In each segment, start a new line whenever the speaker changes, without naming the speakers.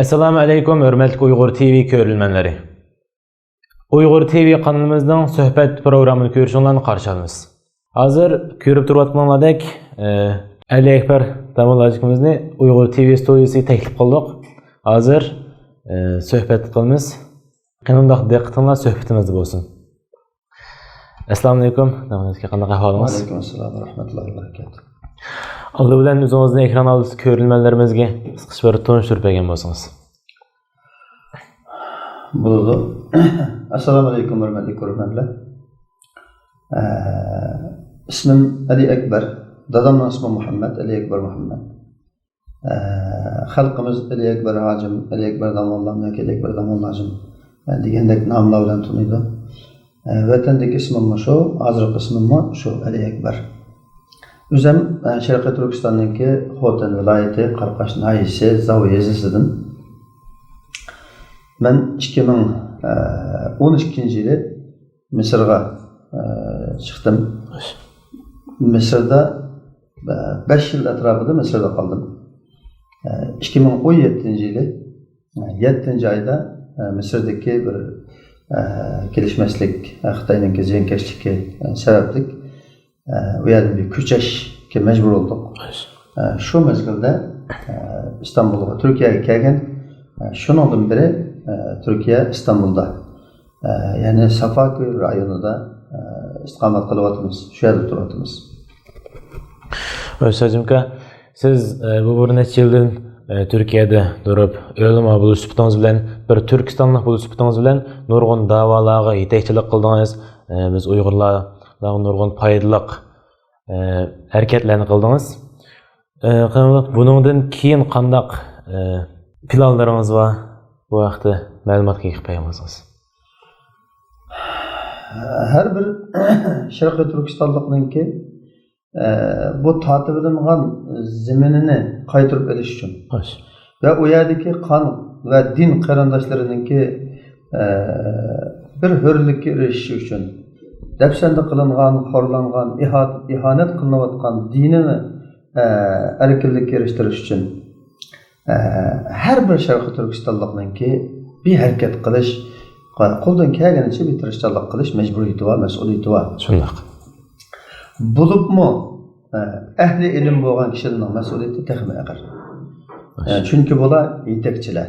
Assalamu alaikum, hörmətli Uyghur TV görülmənləri. Uyghur TV kanalımızdan söhbət programını görüşünlərini qarşı alırız. Hazır görüb turvatqanlardək Ali Ekber damalacığımızı Uyghur TV studiyası təklif qıldıq. Hazır söhbət qılımız. Qanındaq diqqətinizlə söhbətimizdə olsun. Assalamu alaikum, damalacıq qanday ahvalınız?
Aleyküm assalam və rahmetullahi və barakatuh.
Allah bilen özünüzün ekran aldısı görülmələrimizə qısqaç bir tanıştırıb bergen bolsanız.
Buldu. Assalamu alaikum hörmətli görürmənlər. İsmim Ali Ekber. Dadamın ismi Muhammed, Ali Ekber Muhammed. Xalqımız Ali Ekber Hacım, Ali Ekber Damallam, Ali Ekber Damallacım degендek namlar bilen tanıydı. Vatandagi ismim şu, hazırki ismim şu Ali Ekber. Özüm Şərqi Türkistandakı Xotan vilayeti Qarqaş nahiyesi Zavu yezisidim. Ben 2012 yılı Mısır'a çıktım. Mısır'da 5 yıl etrafında Mısır'da kaldım. 2017 yılı 7. ayda Mısır'daki bir gelişmeslik, Xitay'ın ziyankeşliki sebeplik o yerden bir köçeşke mecbur olduk. Şu mezgilde İstanbul'a, Türkiye'ye gelgen, şunun biri Türkiye İstanbul'da, yani Safaköy rayonunda istikamet kılıvatımız, şu yerde turatımız.
Özsacımka, siz bu bir neçə yıldan Türkiye'de durup, ölüm buluşup bilen, bir Türkistanlıq buluşup bilen, nurgun davalarga yetekçilik kıldınız, biz Uygurlar nurgun paydalıq hareketlerini kıldınız. Bunundan keyin qandaq planlarınız var? Bu vaqtda məlumatga yığıb qoyamısınız.
Her bir Şərqi Türkistanlıqnınki bu tatib edilen zeminini qaytırıp eliş üçün ve o yerdeki kan ve din qarindaşlarınınki bir hürlükке erişiş üçün dəfsəndə qılınğan, xorlanğan, ihanet qılınıvatqan dinini erkinlikə eriştiriş üçün her bir Şərqi Türkistanlıqnınki bir hərəkət qilish, qoldan kelganicha bir tirishçilik qilish mecburiyeti var, məsuliyyəti var.
Şundaq.
Bulubmu ehli ilim bo'lgan kishining mas'uliyati texmi ağır. Çünkü bular yetekçiler.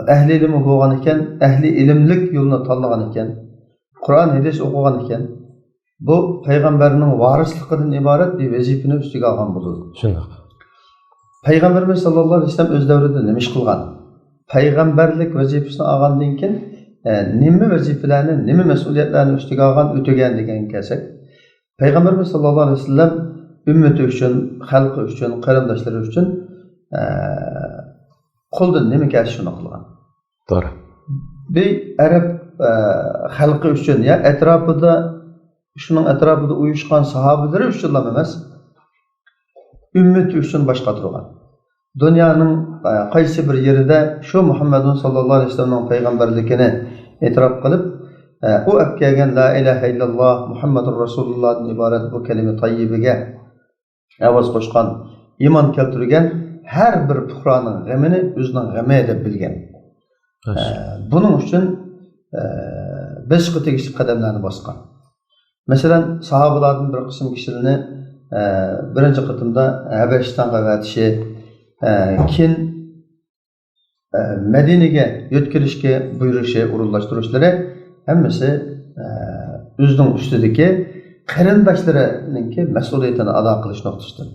Ehli ilimi bo'lgan ekan, ehli ilimlik yo'lini tanlagan ekan, Kur'an hadis o'qigan ekan, bu payg'ambarning varisligidan iborat bir vazifani ustiga olgan bo'ladi.
Shundoq.
Payg'ambarimiz sallallohu alayhi vasallam o'z davrida nima ish qilgan? Payg'ambarlik vazifasini olgandan keyin nima vazifalarni, nima mas'uliyatlarni ustiga olgan, o'tagan degan kelsak, Payg'ambarimiz sallallohu alayhi vasallam ümmeti uchun, xalqi uchun, qarindoshlari uchun qo'ldan nima kelsa shuni qilgan.
To'g'ri.
Bir Arab xalqi uchun ya etrafida şunun etrafida uyushgan sahobalari uchun emas, ümmeti uchun boshqa turgan. Dunyoning qaysi bir yerida shu Muhammadun sallallohu alayhi vasallamning payg'ambarligini e'tirof qilib, o kelgan la ilaha illalloh Muhammadur Rasulullohdan iborat bu kalima tayyibiga ovoz qo'shgan, iymon keltirgan har bir fuqaroning g'amini o'zining g'ami deb bilgan. Bunun uchun beşqi tegishli qadamlarni bosgan. Masalan, sahobalardan bir qism kishilarni birinchi qitimda Habashistonga vatishi, keyin Madinaga yo'tkilishga buyurishi, urunlashtirishlari hammasi o'zining ustidagi qarindoshlarininki mas'uliyatini ado qilish nuqtasidan.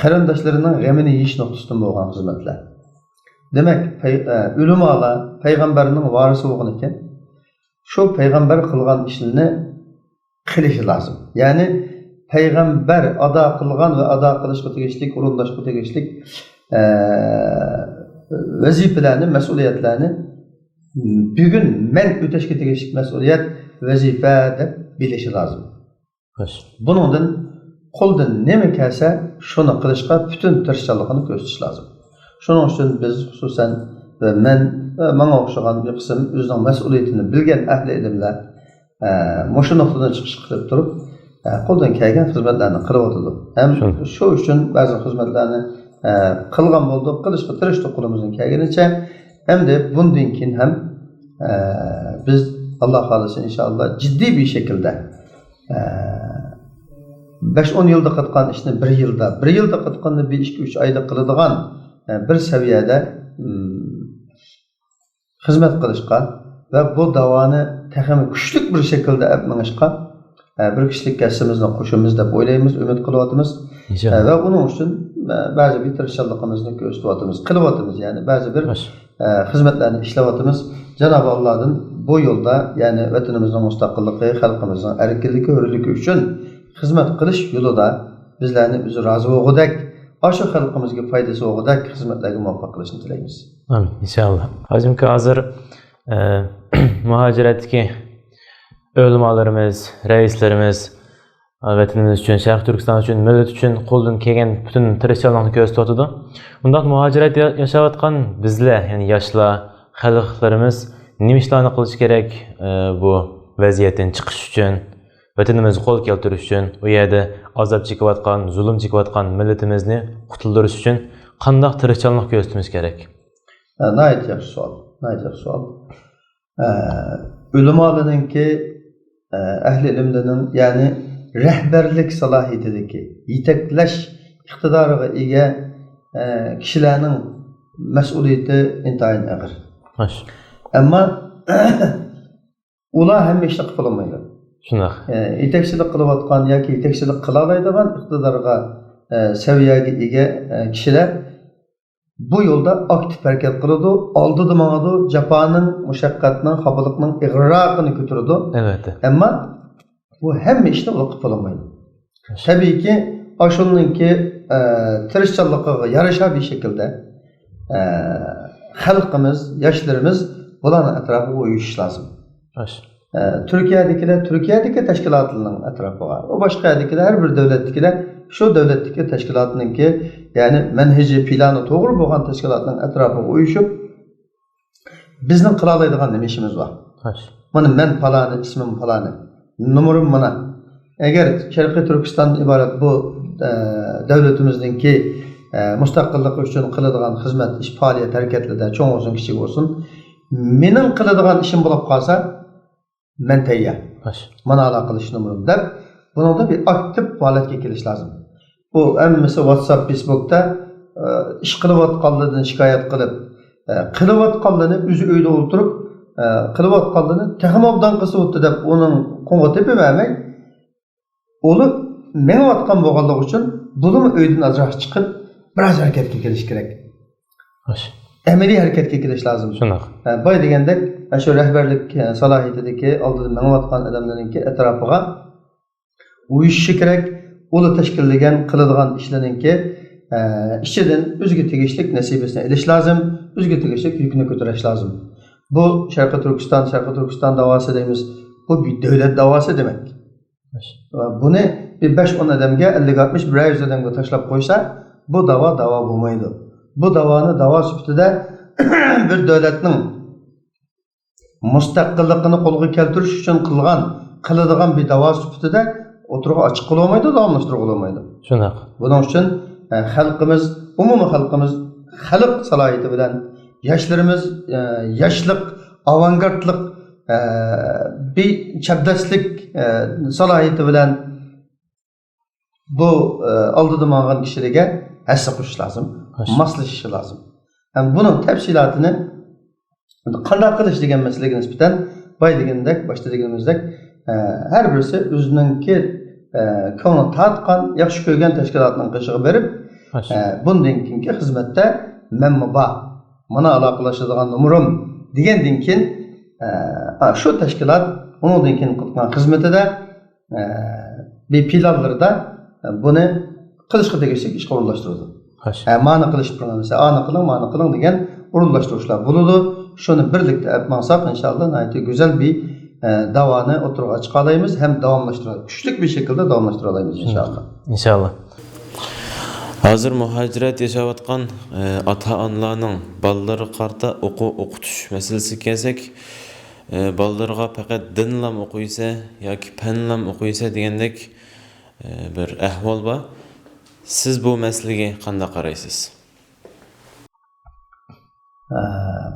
Qarindoshlarining g'amini yeyish nuqtasidan bo'lgan xizmatlar. Demek ulamolar payg'ambarning varisi bo'lgan ekan, şu peygamber kılgan işini qilishi lazım. Yani peygamber ada kılgan ve ada kılışqa tegishlik, urunlashqa tegishlik vazifelerini, mesuliyetlerini bugün men öteşke tegishlik mesuliyet, vazife deb bilishi lazım. Bunundan qo'ldan nima kelsa shuni qilishga bütün tirishchiligini ko'rsatish lazım. Şunun için biz xususan ve men bana o'xshagan bir qism o'zining mas'uliyatini bilgan ahli ilimlar mushu nuqtadan chiqish qilib turib qo'ldan kelgan xizmatlarni qilib o'tadi. Ham shu uchun ba'zi xizmatlarni qilgan bo'ldik, qilishga tirishdik qo'limizdan kelganicha. Endi bundan keyin ham biz Alloh xolisa inshaalloh jiddiy bir şekilde 5-10 yılda qatqan ishni 1 yilda, 1 yilda qatqanni 2-3 oyda qiladigan bir seviyede xizmat qilishga ve bu davoni texmi kuchli bir şekilde yapmanışqa bir kişilik kasimizni qo'shamiz deb o'ylaymiz, umid qilyapmiz. Ve onun uchun ba'zi bir tirishchiligimizni ko'rsatyapmiz, qilyapmiz, ya'ni ba'zi bir xizmatlarni ishlayapmiz. Cenab-ı Allah'ın bu yolda, yani vatanimizin müstakilliği, halkımızın erkinliği, hürlüğü için hizmet qilish yo'lida bizlarni o'zi rozi bo'lgudek, o'sha xalqimizga foydasi bo'lgudek xizmatlarga muvaffaq qilishni tilaymiz.
Amin, inshaalloh. Hozirki hozir muhojiratdagi o'limalarimiz, raislarimiz vatanimiz uchun, Sharq Turkiston uchun, millat uchun qo'ldan kelgan butun tirishchilikni ko'rsatyapti. Bundoq muhojirat yashayotgan bizlar, ya'ni yoshlar, xalqlarimiz nima ishlarni qilish kerak bu vaziyatdan chiqish uchun, vatanimizni qo'l keltirish uchun, u yerda azob chekayotgan, zulm chekayotgan millatimizni qutuldirish uchun qanday tirishchilik ko'rsatishimiz kerak?
Nayet yaxshi savol. Ulamolarninki, ahli ilmlarning, ya'ni rahbarlik salohiyatidagi yetaklash iqtidoriga ega kishilarning mas'uliyati intayin og'ir. Ammo ular hamma ishni qilib olmaydi.
Shunday.
Yetakchilik qilayotgan yoki yetakchilik qila oladigan iqtidorga saviyaga ega kishilar bu yo'lda aktiv harakat qiladi, oldida mangadi, jafoning, mushaqqatning, xafalikning ig'roqini ko'taradi.
Albatta.
Ammo bu hamma ishni ular qilib olmaydi. Tabiiyki, ashuningki tirishchilikqa yarasha bir shaklda xalqimiz, yoshlarimiz bularning atrofiga uyushish lozim. Türkiye'deki teşkilatının etrafıga, o başka yerdekiler, her bir devlettekiler, şu devletteki teşkilatınınki, yani menheci, planı doğru boğan teşkilatının etrafıga uyuşup, bizning qilalaydigan nima ishimiz bor. Mana men falani, ismim falani, numarim mana. Agar Sharqiy Turkistondan iborat bu davlatimizningki mustaqillik uchun qiladigan xizmat, ish, faoliyat harakatlarda cho'ng bo'lsin, kichik bo'lsin, mening qiladigan ishim bo'lib qolsa, men tayyor. Mana aloqa qilish numarim deb, buningda bir aktiv holatga kelish lozim. Bu hammasi WhatsApp, Facebookda ish qilayotganlardan shikoyat qilib, qilayotganlarni o'zi uyda o'tirib, qilayotganlarni texmobdan qilsa o'tdi deb uning qo'ng'a tepavermay, uni mengayotgan bo'lganligi uchun buni uydan ajrab chiqib, biroz harakatga kelish kerak. Ameliy hareketga kelish lozim.
Shunday.
Boy degandek, shu rahbarlik salohiyatidagi oldida mengayotgan odamlarningki atrofiga uyushishi kerak. Ular tashkillagan qiladigan ishlarningki ichidan o'ziga tegishli nasibasini olish lozim, o'ziga tegishli yukni ko'tarish lozim. Bu Sharqiy Turkiston davosi deymiz. Bu bir davlat davosi demak. Buni bir 5-10 odamga, 50-60 100 odamga tashlab qo'ysa, bu davo bo'lmaydi. Bu davoni davo sifatida bir davlatning mustaqilligini qo'lga keltirish uchun qiladigan bir davo sifatida o'tirib ochiq qila olmaydi, davomlashtirib olmaydi.
Shunday.
Buning uchun xalqimiz, umumiy xalqimiz xalq salohiyati bilan yoshlarimiz yoshlik, avangardlik, bir chabdaslik salohiyati bilan bu oldida ma'lum kishilarga hassa qo'shish lozim, moslashishi lozim. Ham buning tafsilotini qanday qilish degan masalaga nisbatan boy degandek, boshda deganimizdek, har birisi o'ziningki ko'ngli tatgan, yaxshi ko'rgan tashkilotning qishig'i berib, bundan keyingi xizmatda menmi bor, mana aloqalashadigan numarim degandan keyin shu tashkilot undan keyin qilgan xizmatida bir planlarda buni qilishga tegishli ishga o'rinlashtiradi. Ma'ni qilish planlasa, ana qiling degan o'rinlashtirishlar bo'ladi. Shuni birlikda yapmasak inshaalloh nayt güzel bir davoni o'tirg'a chiqa olamiz, ham davomlashtiramiz. Kuchli bir shaklda davomlashtira olamiz inshaalloh.
İnşallah. Hozir muhojirat yashayotgan ota-onalarning bolalarga qarta o'qitish masalasiga kelsak, bolalarga faqat dinlam o'qiysa yoki fanlam o'qiysa degandek bir ahvol bor. Siz bu meseleге qanday qaraysiz?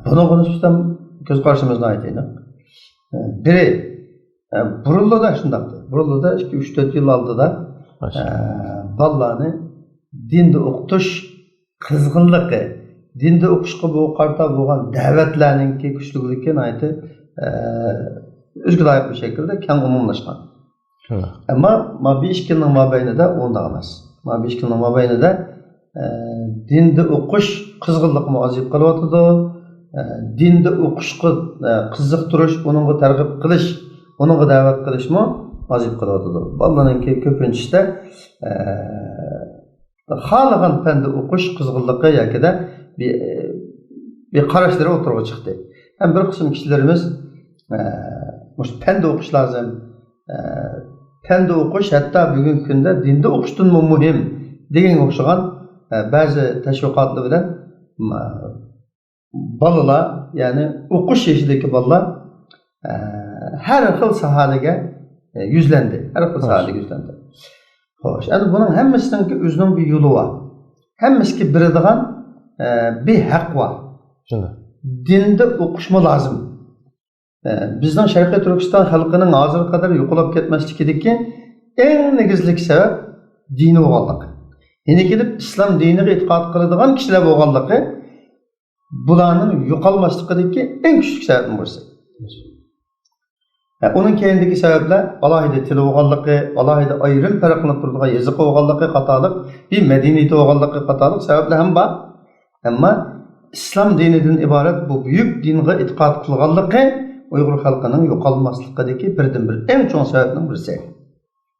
Buni nisbatan ko'z qarashimizni aytaylik. Biri Burullu'da şundaqdı. Burullu'da 2-3-4 yıl aldıda ballarını dinde o'qitish qizg'inligi, dinde o'qishga bu qarta bo'lgan da'vatlarninki kuchliligini aytib, o'ziga loyiq bir shaklda keng umumlashgan. Ammo ma 5 yilning mobaynida unda emas. Ma 5 yilning mobaynida dinde o'qish qizg'inligini azib qilyotdi. Dinde o'qishga qiziqtirish, uningga targ'ib qilish, uningga da'vat qilishmi azib qilyotdi. Ballarninki ko'pinchisi xalqan fende o'qish qizg'inligi yakida bir qarashlar o'tirg'i chiqdi. Ham bir qism kishilarimiz mush fende o'qish lozim. Fende o'qish hatto bugungi kunda dinda o'qishdan muhim degan o'xshagan ba'zi tashviqotlar bilan bolalar, ya'ni o'qish yoshidagi bolalar har xil sohalarga yuzlandi. Har xil sohalarga yuzlandi. Xo'sh, endi buning hammasining o'zining bir yo'li bor. Hammasiga biladigan bir haq bor. Dinda o'qishmi lozim. Bizning Sharqiy Turkiston xalqining hozir qadar yo'qolib ketmasligidagi eng negizlik sabab dini bo'lganligi. Ya'ni kelib islom diniga e'tiqod qiladigan kishilar bo'lganligi bularning yo'qolmasligidagi eng kuchli sababning birisi. Onun keyindeki sebepler alayda tili bo'lganligi, alayda ayrim farqlanib turadigan yazıqi bo'lganligi qatorliq, bir madaniyati bo'lganligi qatorliq sabablar ham bor. Ammo islom dinidan iborat bu buyuk dinga e'tiqod qilganligi Uyg'ur xalqining yo'qolmasligidagi birdan-bir eng chong sababning birisi.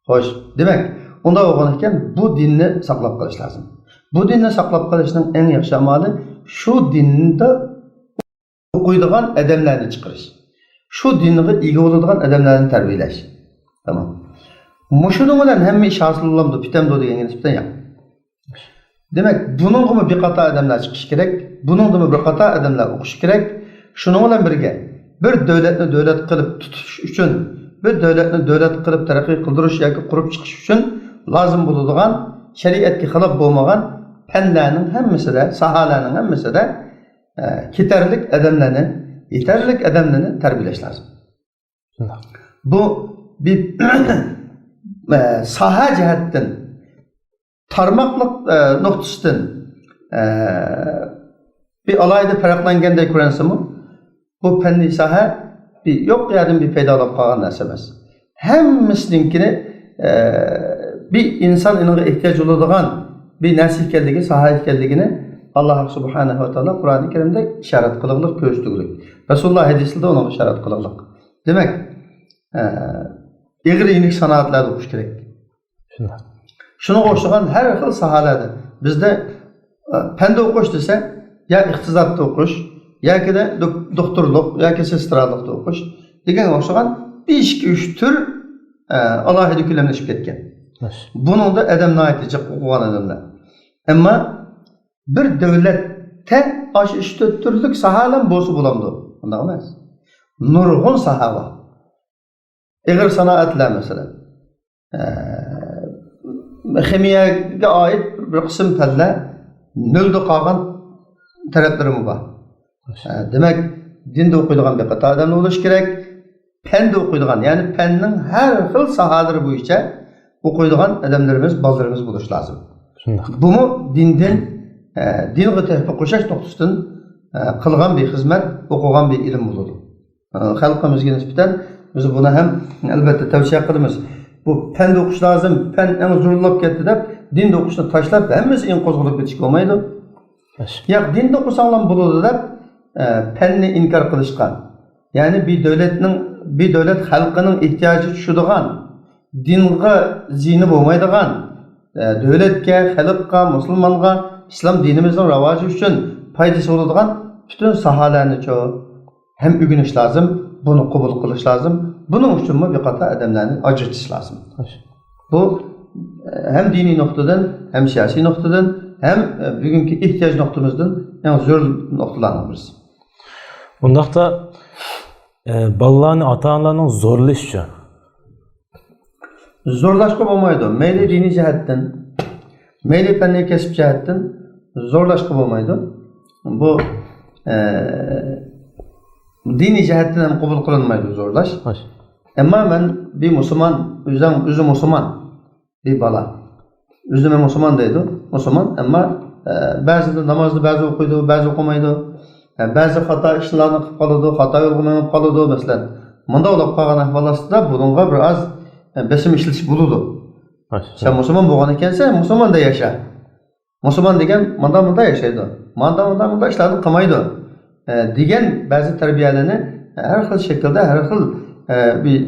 Xo'sh, demak, unda bo'lgan ekan bu dinni saqlab qolish lozim. Bu dinni saqlab qolishning eng yaxshi amali shu dinda o'qiydigan odamlarni chiqarish. Şu dinine ega bo'ladigan odamlarni tarbiyalash. Tamam. Mushuning bilan hamma ish hosil bo'lamdi, bitamdi degan nisbatan yo'q. Demak, buningga bir qator odamlar chiqish kerak, buningda bir qator odamlar o'qish kerak. Shuning bilan birga bir davlatni davlat qilib tutish uchun, bir davlatni davlat qilib taraqqiy qildirish yoki qurib chiqish uchun lozim bo'ladigan shariatga xilof bo'lmagan fanlarning hammasida, sohalarning hammasida ketarlik odamlarni yeterlik adamlarını terbiyeleş lazım. Bu bir saha cihetten, tarmaklık noktasından bir alayda farklanganday ko'ransizmi? Bu fenli saha bir yok yerden bir peydalab qolgan narsa emas. Hammasinkini bir insan iniga ehtiyoj bo'ladigan bir narsa ekanligi, saha ekanligini Allah subhanahu wa ta'ala Kur'an-ı Kerim'de işaret kılıqlıq, göğüstüqlük. Resulullah hadisinde ona işaret kılıqlıq. Demek, eğri inik sanatlarda okuş gerek. Şunu koştuğun her xil sahalarda. Bizde pende okuş dese, ya iqtizatta okuş, ya ki de doktorluk, ya ki sestralıkta okuş. Degen koştuğun 5-2-3 tür Allah'a dükülemleşip ketken. Bunun da edemne aytacak okuğan edemler. Ama bir devlette aş 3-4 türlük sahalan bozu bulamdı. Ondan emas. Nurgun sahava. Eğer sanatlar mesela. Ximiyaga ait bir qism fanlar nölde qolgan taraflarım var. Demek dinde o'qiydigan bir qator odamlar bo'lish kerak. Fanda o'qiydigan, ya'ni fanning har xil sohalari bo'yicha o'qiydigan odamlarimiz, bolalarimiz bo'lish lozim. Bunu dindan dinga tahqiq qo'shash to'g'risidan qilgan bir xizmat, o'qigan bir ilm bo'ladi. Xalqimizga nisbatan biz buni ham albatta tavsiya qilamiz. Bu fanda o'qish lozim, fan eng zo'rlab ketdi deb dinda o'qishni tashlab hammasi eng qo'zg'alib ketishga bo'lmaydi. Yo'q, dinda o'qisanglar bo'ladi deb fanni inkor qilishgan. Ya'ni bir davlat xalqining ehtiyoji tushadigan, dinga zini bo'lmaydigan, davlatga, xalqqa, musulmonga İslam dinimizin ravaji üçün faydası oladigan bütün sahalarni hem ögüniş lazım, bunu qabul qilish lazım. Bunun üçün bir qator odamlarni ajratish lazım. Bu hem dini noktadan, hem siyasi noktadan, hem bugünkü ihtiyaç noktamızdan en zor noktalardan birisi.
Bundaqda balalarni ata-onalarning zorlashishi
zorlashqa bo'lmaydi. Mayli diniy jihatdan, Meyli fenni kesip cihetten zorlaşkı olmaydı. Bu dini cihetten hem kabul kılınmaydı zorlaş. Ama ben bir Müslüman, üzüm Müslüman bir bala. Üzüme Müslüman deydi. Müslüman ama bazı namazda bazı okuydu, bazı okumaydı. Bazı hata işlerini kılıp kalıdı, hata yolunu kılıp kalıdı mesela. Mında olap kalgan ahvalasında bununla biraz besim işletiş buludu. Sen Müslüman boğan ekensen Müslüman da yaşa. Müslüman degen manda yaşaydı. Manda işlerini kılmaydı. Degen bazı terbiyelerini her xil şekilde, her xil bir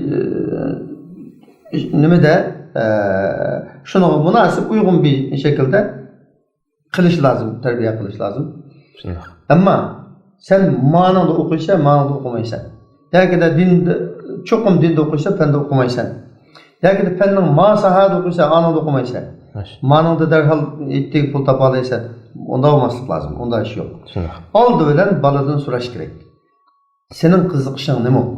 nimede şuna münasip uygun bir şekilde kılış lazım, terbiye kılış lazım. Ama sen manada okuysa, manada okumaysan. Ya da dinde, çokum dinde okuysa, pende okumaysan. Ya da pennin ma sahada okuysa, anada okumaysan. Manada derhal ettiği pul tapalaysan, onda olmaslık lazım, onda iş yok. Aldı ölen baladan soraş gerek. Senin kızıkışın ne o?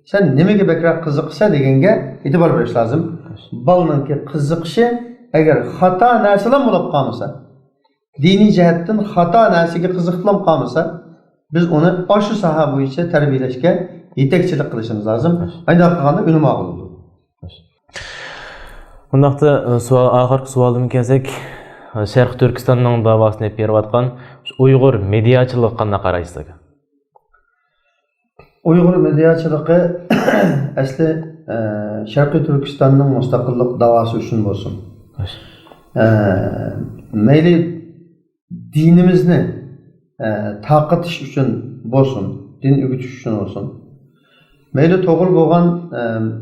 Sen nemege bekrak kızıksa degenge itibar veriş lazım. Balının ki kızıkışı eğer hata nasilan bulup kalmışsa, dini cihetten hata nasiga kızıklam kalmışsa, biz onu aşı saha boyunca terbiyeleşke yetekçilik kılışımız lazım. Aynı dakikada önüme ağıldı.
Bundaqda ahirki sualım kelsek, Şərq Türkistanның davasını hep berip atkan Uyghur mediaçılığı qanday qaraysiz?
Uyghur mediaçılığı asli Şərqi Türkistanның mustaqillik davası üçün olsun. Meyli dinimizni taqıtış üçün olsun, din ügütüş üçün olsun. Meyli toğul bolğan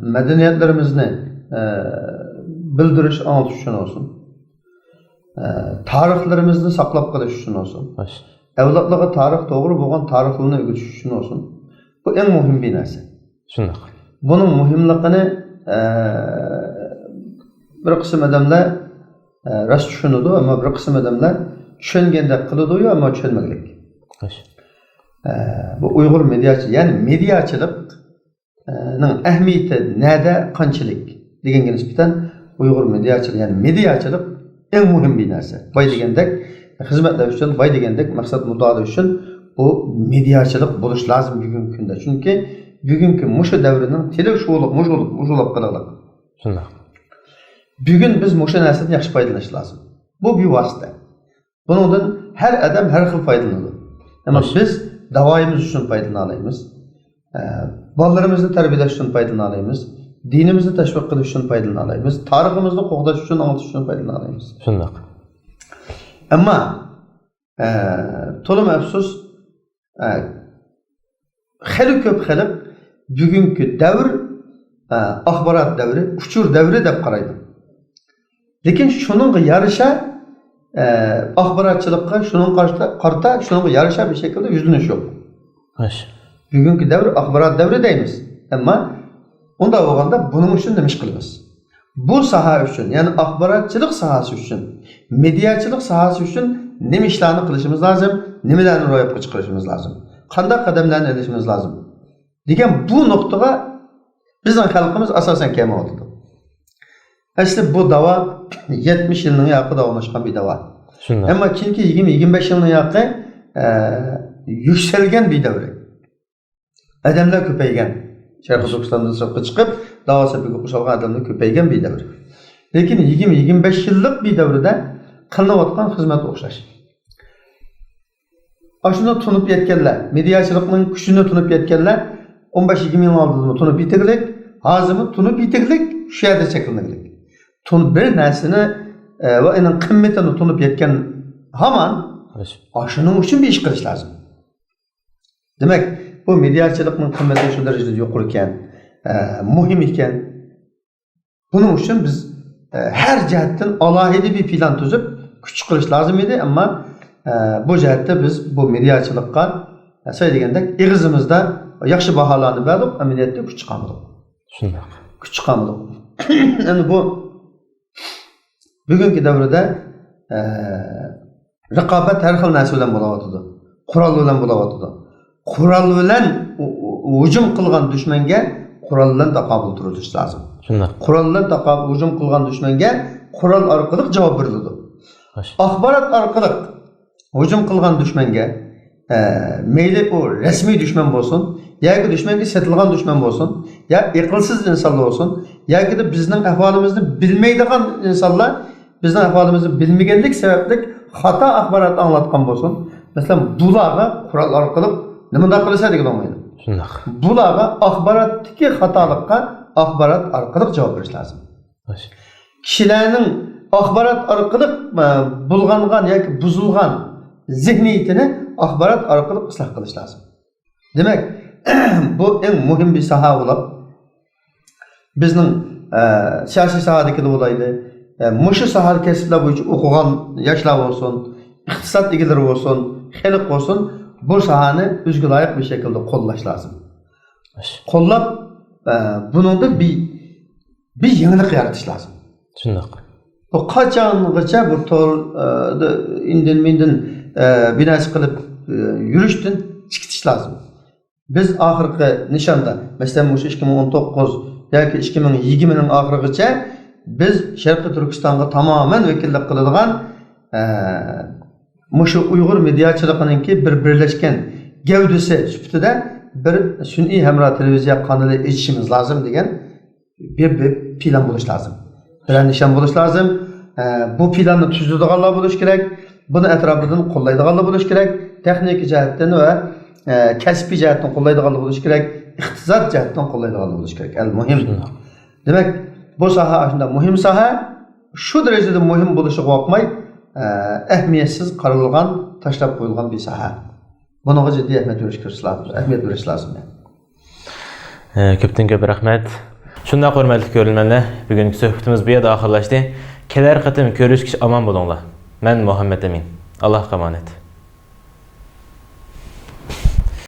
medeniyetlerimizni bildiriş, anlatış üçün olsun. Tarixlerimizni saqlab qilish üçün olsun. Evlatlığa tarix toğul bolğan tarixini ügütüş üçün olsun. Bu en muhim bir narsa.
Şundaq.
Bunun muhimliğini bir kısım adamlar rast düşünüdü ama bir kısım adamlar düşüngende kılıdı ama düşünmeglik. Bu Uyghur mediaçılığı, yani mediaçılıkның ehmiyeti nede, qanchalik degenge nisbatan Uyghur mediaçılığı, yani mediaçılık en muhim bir narsa. Bay degandek hizmetler üçün, bay degandek maksat muddalar üçün bu mediaçılık buluş lazım bugünkü kunda. Çünkü bugünkü muşu devrinin tili muşulap qılıq.
Şundaq.
Bugün biz muşu narsadan yaxşı faydalanış lazım. Bu bir vasıta. Bundan her adam her xil faydalanır. Ama biz davayımız üçün faydalanalıyız. Ballarımızı terbiyeleş üçün faydalanalıyız. Dinimizi teşvik qilish üçün faydalanalıyız. Tariximizni qo'g'dash üçün, anlatish üçün faydalanalıyız.
Şundaq.
Ama to'lim afsus xeli ko'p xalq bugünkü davr axborot davri, uchur davri deb qaraydi. Lekin shuningga yarasha axborotchilikqa shuning qarta shuningga yarasha bir şekilde yuzlanish yo'q. Bugünkü davr axborot davri deymiz. Ama unda bo'lganda buning uchun nima ish qilamiz? Bu saha uchun, ya'ni axborotchilik sahasi uchun, mediachilik sahasi uchun nima ishlarni qilishimiz lozim, nimalarni ro'yobga chiqarishimiz lozim, qanday qadamlarni ilishimiz lozim degan bu nuqtaga bizning xalqimiz asosan kelmayapti. Asli bu davo 70 yilning yaqin davomlashgan bir davo. Ammo chunki 20-25 yilning yaqin yuksalgan bir davr. Odamlar ko'paygan. Şərqi Türkistandan sırtqa çıxıb dava səbiqə qoşulğan adamlar köpəyən bir davr. Lekin 20-25 yıllık bir davrda qılınayotgan xizmat o'xshash. Aşını tunub yetkenler, mediaçılıqның күшünü tunub yetkenler 15-20 yıl aldığını tunub yitirlik, hazımı tunub yitirlik, şu yerde çekilmelik. Bir nərsini ve onun qimmetini tunub yetken haman aşının üçün bir iş qilish lazım. Demek bu mediaçılıqның qımmeti şu derecede yuqur iken, muhim iken, bunun için biz her cihetten alahidi bir plan tüzüp küçük qilish lazım idi ama bu cihette biz bu mediaçılıqqa söyleygendek ağzımızda yaxşı bahalarını verip ameliyatda küçük çıqamadık.
Şundaq.
Küçük çıqamadık. Yani bu bugünkü devrede raqabet her xil narsa bilan bo'layotidir. Qurol bilan bo'layotidir. Qurol bilan hujum qilgan dushmanga qurol bilan taqobil turish lazım.
Shunday.
Qurol bilan hujum qilgan dushmanga qurol orqali javob beriladi. Axborot orqali hujum qilgan dushmanga, mayli u rasmiy dushman bo'lsin, yoki dushmanga setilgan dushman bo'lsin, ya aqlsiz insonlar bo'lsin, yoki de bizning ahvolimizni bilmaydigan insonlar, bizning ahvolimizni bilmaganlik sababli xato axborot anglatgan bo'lsin. Masalan, bularga qurol orqali nima qilsa degan olmaydi.
Shundoq.
Bularga axborotdagi xatolikqa axborot orqali javob berish lozim. Kishilarning axborot orqali bulg'angan yoki buzilgan zihniyatini axborot orqali isloh qilish lozim. Demak, bu eng muhim bir soha bo'lib, bizning siyosiy sohadagi bo'laydi. Mushu soha kasblar bo'yicha o'qigan yoshlar bo'lsin, iqtisod egalari bo'lsin, xalq bo'lsin, bu sohani o'ziga loyiq bir shaklda qo'llash lozim. Qo'llab, buningda bir yangilik yaratish lozim.
Shundoq.
Bu qachongacha bu indin binosi qilib yurishdan chiqish lozim. Biz oxirgi nishonda, masalan, 2019 yoki 2020 ning oxirigacha biz Sharqiy Turkistonga tamoman vakillik qiladigan mushu Uyg'ur mediachiligininkki bir birlashgan gavdasi sifatida bir sun'iy hamro televiziya kanali ochishimiz lozim degan bir plan bo'lish lozim. Plan nishon bo'lish lozim. Bu planni tuzadiganlar bo'lish kerak. Buni atrofidan qo'llaydiganlar bo'lish kerak. Texnik jihatdan va kasbiy jihatdan qo'llaydiganlar bo'lish kerak. Iqtisod jihatdan qo'llaydiganlar bo'lish kerak. Al-muhim. Demak, bu soha shunda muhim soha, shu darajada muhim bo'lishiga qo'rqmay, ahamiyatsiz qaralgan, tashlab qo'yilgan bir soha. Bunga jiddiy ahamiyat berish lozim.
Ko'pdan-ko'p rahmat. Shunda hurmatli ko'ruvchilar, bugungi suhbatimiz bu yerda oxirlashdi. Kelar qatim ko'rishkish aman bo'linglar. Men Muhammad Amin. Allohga emanet.